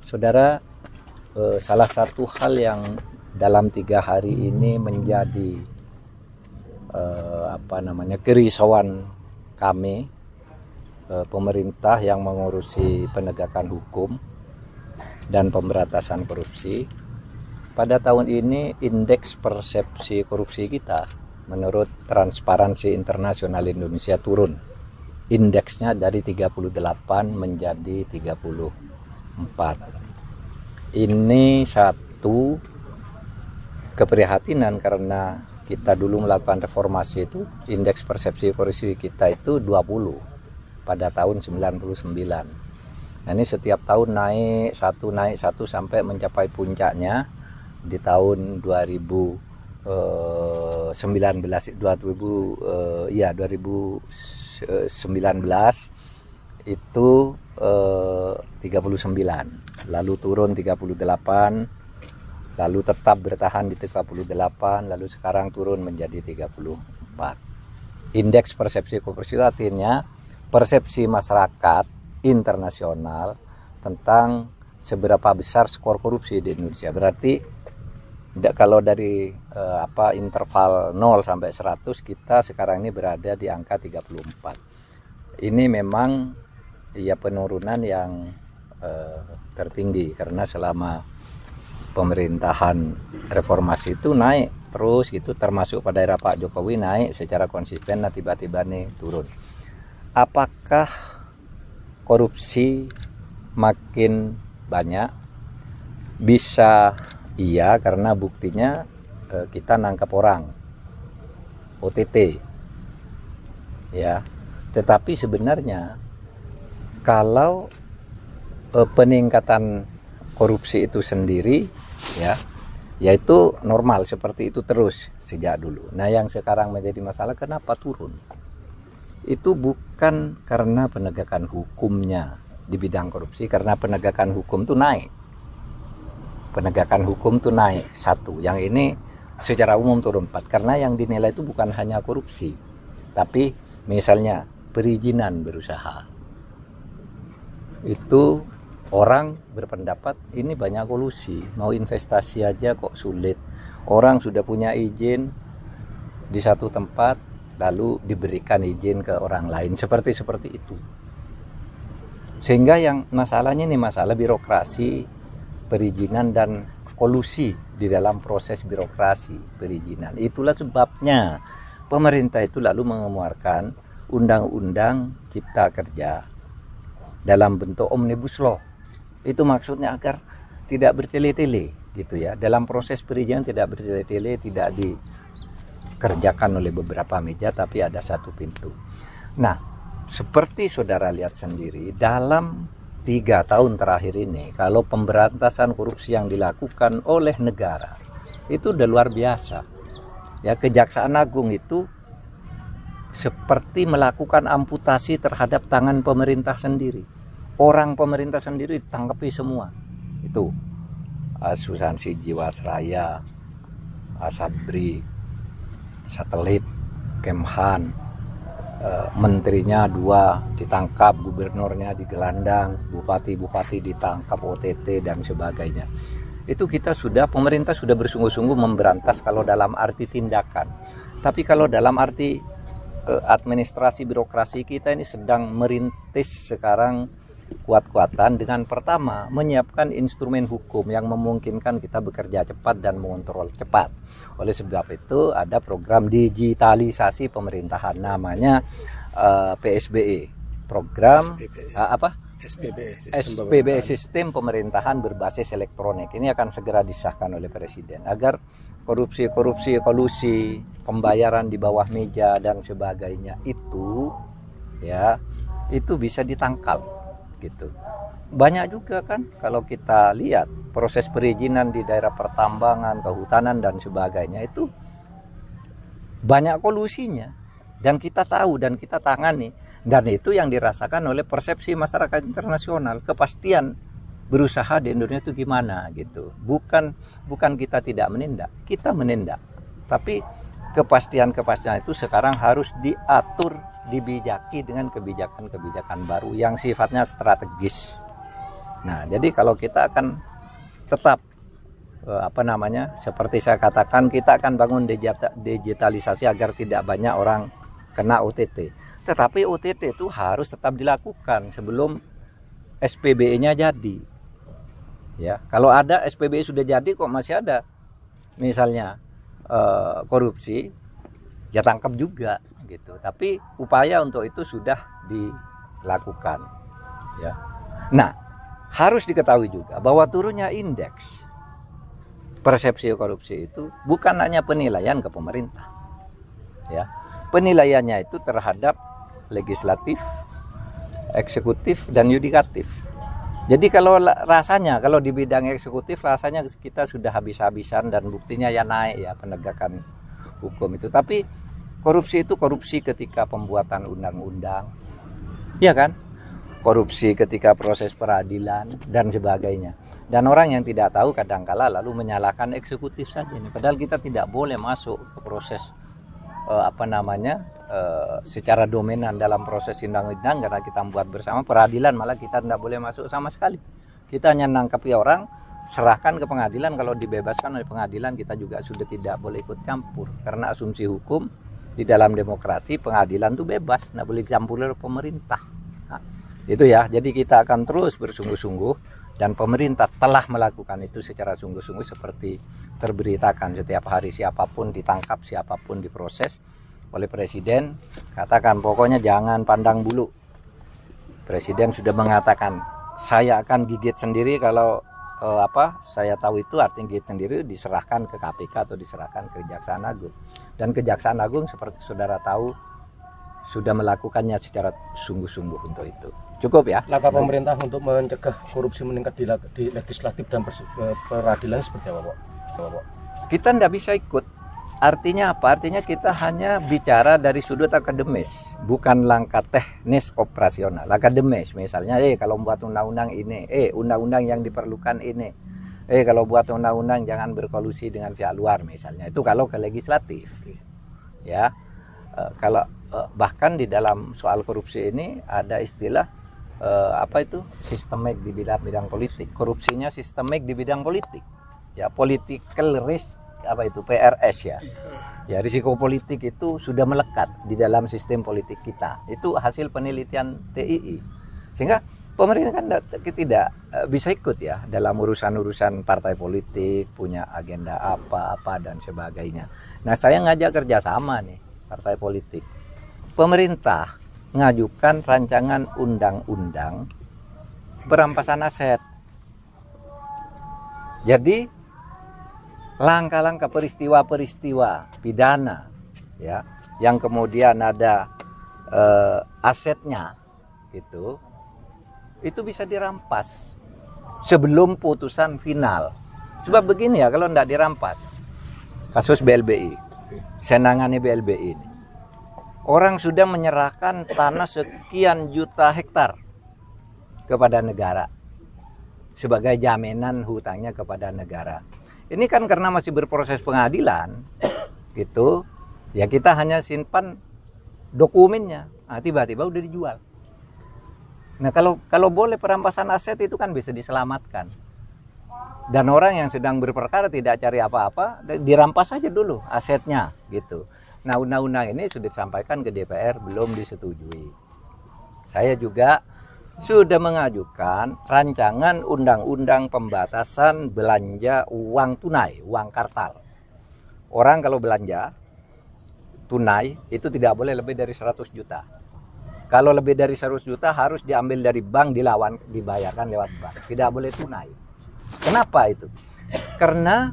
Saudara, salah satu hal yang dalam 3 hari ini menjadi kerisauan kami, pemerintah yang mengurusi penegakan hukum dan pemberantasan korupsi. Pada tahun ini indeks persepsi korupsi kita menurut Transparansi Internasional Indonesia turun. Indeksnya dari 38 menjadi 34. Ini satu keprihatinan karena kita dulu melakukan reformasi itu indeks persepsi korupsi kita itu 20 pada tahun 99. Nah, ini setiap tahun naik satu sampai mencapai puncaknya di tahun 2019 itu 39, lalu turun 38, lalu tetap bertahan di 38, lalu sekarang turun menjadi 34. Indeks persepsi korupsi artinya persepsi masyarakat internasional tentang seberapa besar skor korupsi di Indonesia. Berarti kalau dari interval 0 sampai 100 kita sekarang ini berada di angka 34. Ini memang penurunan yang tertinggi karena selama pemerintahan reformasi itu naik terus gitu, termasuk pada era Pak Jokowi naik secara konsisten, nah tiba-tiba nih turun. Apakah korupsi makin banyak? Bisa iya, karena buktinya kita nangkap orang OTT ya. Tetapi sebenarnya kalau peningkatan korupsi itu sendiri yaitu normal seperti itu terus sejak dulu. Nah, yang sekarang menjadi masalah kenapa turun? Itu bukan karena penegakan hukumnya di bidang korupsi, karena penegakan hukum itu naik. Penegakan hukum itu naik 1. Yang ini secara umum turun 4 karena yang dinilai itu bukan hanya korupsi, tapi misalnya perizinan berusaha. Itu orang berpendapat ini banyak kolusi, mau investasi aja kok sulit. Orang sudah punya izin di satu tempat lalu diberikan izin ke orang lain, seperti itu. Sehingga yang masalahnya ini masalah birokrasi perizinan dan kolusi di dalam proses birokrasi perizinan. Itulah sebabnya pemerintah itu lalu mengeluarkan undang-undang cipta kerja dalam bentuk omnibus law. Itu maksudnya agar tidak bertele-tele gitu ya. Dalam proses perizinan tidak bertele-tele, tidak dikerjakan oleh beberapa meja, tapi ada satu pintu. Nah, seperti saudara lihat sendiri dalam 3 tahun terakhir ini, kalau pemberantasan korupsi yang dilakukan oleh negara itu udah luar biasa. Ya, Kejaksaan Agung itu seperti melakukan amputasi terhadap tangan pemerintah sendiri. Orang pemerintah sendiri ditangkapi semua. Itu asuransi Jiwasraya, Asabri, Satelit, Kemhan, menterinya 2 ditangkap, gubernurnya digelandang, bupati-bupati ditangkap OTT dan sebagainya. Itu pemerintah sudah bersungguh-sungguh memberantas kalau dalam arti tindakan. Tapi kalau dalam arti administrasi birokrasi kita ini sedang merintis sekarang kuat-kuatan dengan pertama menyiapkan instrumen hukum yang memungkinkan kita bekerja cepat dan mengontrol cepat. Oleh sebab itu ada program digitalisasi pemerintahan namanya PSBE, program SPBE, sistem pemerintahan berbasis elektronik. Ini akan segera disahkan oleh Presiden agar korupsi, kolusi, pembayaran di bawah meja dan sebagainya itu bisa ditangkal gitu. Banyak juga kan kalau kita lihat proses perizinan di daerah pertambangan, kehutanan dan sebagainya itu banyak kolusinya dan kita tahu dan kita tangani, dan itu yang dirasakan oleh persepsi masyarakat internasional. Kepastian berusaha di Indonesia itu gimana gitu. Bukan kita tidak menindak, kita menindak. Tapi kepastian itu sekarang harus diatur, dibijaki dengan kebijakan baru yang sifatnya strategis. Nah, jadi kalau kita akan tetap seperti saya katakan, kita akan bangun digitalisasi agar tidak banyak orang kena OTT. Tetapi OTT itu harus tetap dilakukan sebelum SPBE-nya jadi. Ya, kalau ada SPBE sudah jadi kok masih ada misalnya korupsi, ya tangkap juga gitu. Tapi upaya untuk itu sudah dilakukan. Ya. Nah, harus diketahui juga bahwa turunnya indeks persepsi korupsi itu bukan hanya penilaian ke pemerintah, ya, penilaiannya itu terhadap legislatif, eksekutif, dan yudikatif. Jadi kalau di bidang eksekutif rasanya kita sudah habis-habisan dan buktinya ya naik ya penegakan hukum itu. Tapi korupsi itu korupsi ketika pembuatan undang-undang, ya kan? Korupsi ketika proses peradilan dan sebagainya. Dan orang yang tidak tahu kadangkala lalu menyalahkan eksekutif saja ini. Padahal kita tidak boleh masuk ke proses secara dominan dalam proses undang-undang karena kita membuat bersama. Peradilan malah kita tidak boleh masuk sama sekali. Kita hanya nangkapi orang, serahkan ke pengadilan. Kalau dibebaskan oleh pengadilan kita juga sudah tidak boleh ikut campur. Karena asumsi hukum di dalam demokrasi pengadilan itu bebas, tidak boleh campur oleh pemerintah. Nah, itu ya. Jadi kita akan terus bersungguh-sungguh. Dan pemerintah telah melakukan itu secara sungguh-sungguh seperti terberitakan setiap hari siapapun ditangkap, siapapun diproses oleh Presiden. Katakan pokoknya jangan pandang bulu. Presiden sudah mengatakan saya akan gigit sendiri kalau saya tahu itu artinya gigit sendiri diserahkan ke KPK atau diserahkan ke Kejaksaan Agung. Dan Kejaksaan Agung seperti saudara tahu sudah melakukannya secara sungguh-sungguh untuk itu. Cukup ya. Langkah pemerintah untuk mencegah korupsi meningkat di legislatif dan peradilan seperti apa, Pak? Kita tidak bisa ikut. Artinya apa? Artinya kita hanya bicara dari sudut akademis, bukan langkah teknis operasional. Akademis misalnya, kalau buat undang-undang ini, undang-undang yang diperlukan ini, kalau buat undang-undang jangan berkolusi dengan pihak luar misalnya. Itu kalau ke legislatif. Ya. Kalau bahkan di dalam soal korupsi ini ada istilah sistemik di bidang politik. Korupsinya sistemik di bidang politik. Ya, political risk PRS ya. Ya, risiko politik itu sudah melekat di dalam sistem politik kita. Itu hasil penelitian TII. Sehingga pemerintah kan tidak bisa ikut ya dalam urusan-urusan partai politik, punya agenda apa dan sebagainya. Nah, saya ngajak kerjasama nih partai politik. Pemerintah mengajukan rancangan undang-undang perampasan aset. Jadi langkah-langkah peristiwa-peristiwa pidana ya yang kemudian ada asetnya itu bisa dirampas sebelum putusan final. Sebab begini ya, kalau tidak dirampas, kasus BLBI, senangannya BLBI ini, orang sudah menyerahkan tanah sekian juta hektar kepada negara sebagai jaminan hutangnya kepada negara. Ini kan karena masih berproses pengadilan gitu, ya kita hanya simpan dokumennya. Nah, tiba-tiba udah dijual. Nah, kalau boleh perampasan aset itu kan bisa diselamatkan. Dan orang yang sedang berperkara tidak cari apa-apa, dirampas saja dulu asetnya gitu. Nah, undang-undang ini sudah disampaikan ke DPR, belum disetujui. Saya juga sudah mengajukan rancangan undang-undang pembatasan belanja uang tunai, uang kartal. Orang kalau belanja tunai itu tidak boleh lebih dari 100 juta. Kalau lebih dari 100 juta harus diambil dari bank, dibayarkan lewat bank. Tidak boleh tunai. Kenapa itu? Karena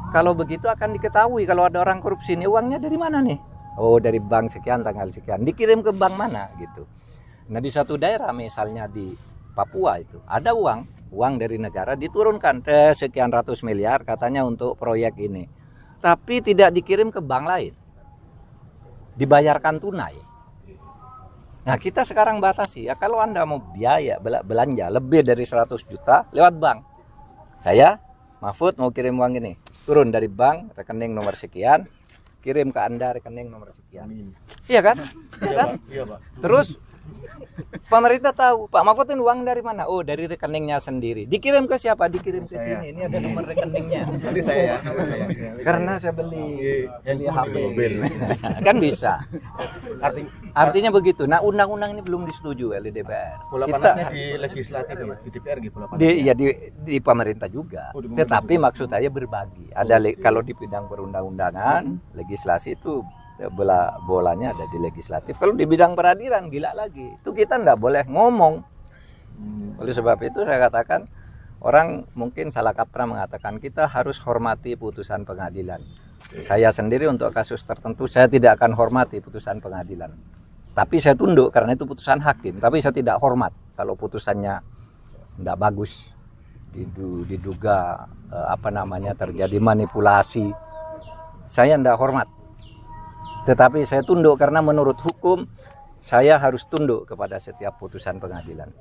kalau begitu akan diketahui kalau ada orang korupsi ini uangnya dari mana nih? Oh, dari bank sekian tanggal sekian. Dikirim ke bank mana gitu. Nah, di satu daerah misalnya di Papua itu ada uang dari negara diturunkan sekian ratus miliar katanya untuk proyek ini. Tapi tidak dikirim ke bank lain. Dibayarkan tunai. Nah, kita sekarang batasi ya, kalau Anda mau biaya belanja lebih dari 100 juta lewat bank. Saya, Mahfud, mau kirim uang ini. Turun dari bank, rekening nomor sekian, kirim ke Anda rekening nomor sekian. Iya kan? Iya kan? Iya, Pak. Terus Pemerintah tahu Pak Mahfud ini uang dari mana? Oh, dari rekeningnya sendiri. Dikirim ke siapa? Dikirim ke sini. Ini ada nomor rekeningnya. Nanti saya Karena saya beli HP. mobil. Kan bisa. Artinya Artinya begitu. Nah, undang-undang ini belum disetujui oleh DPR. bola panasnya di legislatif ya, di DPR gitu bola panasnya. Di pemerintah juga. Oh, di pemerintah Tetapi maksud saya berbagi. Ada kalau di bidang perundang-undangan, legislasi itu bolanya ada di legislatif. Kalau di bidang peradilan gila lagi. Itu kita nggak boleh ngomong. Oleh sebab itu saya katakan orang mungkin salah kaprah mengatakan kita harus hormati putusan pengadilan. Saya sendiri untuk kasus tertentu saya tidak akan hormati putusan pengadilan. Tapi saya tunduk karena itu putusan hakim. Tapi saya tidak hormat kalau putusannya tidak bagus. Diduga terjadi manipulasi. Saya tidak hormat. Tetapi saya tunduk karena menurut hukum saya harus tunduk kepada setiap putusan pengadilan.